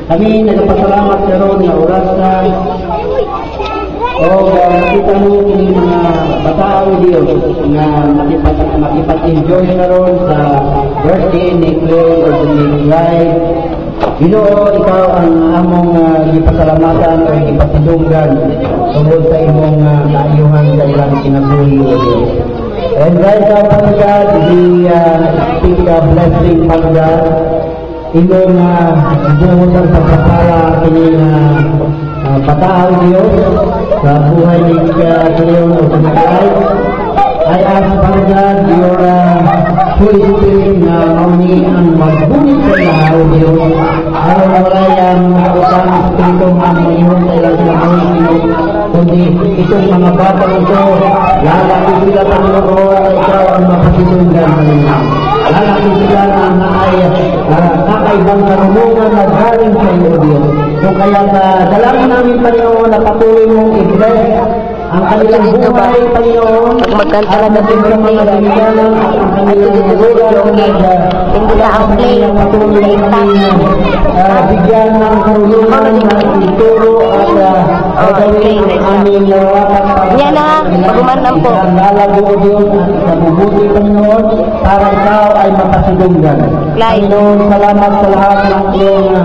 Kami nagpasalamat sa ron na oras na nakita mo yung mga batao Diyos na makipag-enjoy na ron sa birthday ni Claire or the life. Ginoo, ikaw ang among ipasalamatan o ipasidunggan tungkol sa imong kaayuhan sa ilang kinabuhi o Diyos. And right now, Father God, we speak a blessing, Father God, imong buhos ang pagpapala kining batao Diyos sa buhay ni Claire o sa life. I ask, Father God, your Holy Spirit na mauni ang magbunit sa mga o Diyos. Ano na wala yung utang Espiritu ang iyon sa ilang sinabuhin, kundi itong mga batang ito, lalaki sila Panginoon na ikaw ang mapasitunggan nila. Lalaki sila na nakaibang karunungan na galing sa iyo, Diyos. So kaya dalangin namin, Panginoon, na patuloy mong i-bless ang kanilang buhay, Panginoon, magkanta na at ang mga lamyanan at ang kanilang magulang hindi na ang play ang patuloy namin bigyan ng karunungan na ituro at gagawin ang aming lawakan yan na, pagumandang po lalago o Diyos at sa mabuti, Panginoon, para ikaw ay mapasidunggan. Panginoon, salamat sa lahat ng iyong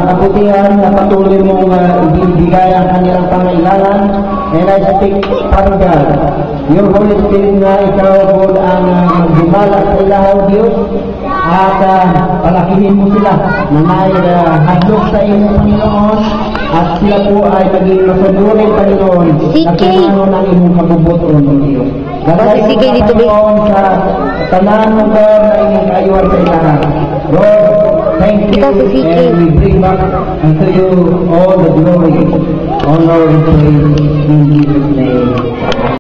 kabutihan na patuloy mong ibibigay ang kanilang pangailangan. And I speak, Father God, your Holy Spirit na ikaw po ang magdumala sa ilaw, Diyos, at palakihin mo sila na may hadlok sa iyong Panginoon, at sila po ay maging masaburin, Panginoon, at kumano ng iyong kabubuton, Diyos. Gagawin mo, Panginoon, sa tanan mo, God, na iyong kaayuan sa ilahan. Lord, thank you, and we bring back unto you all the glory, honor, and praise.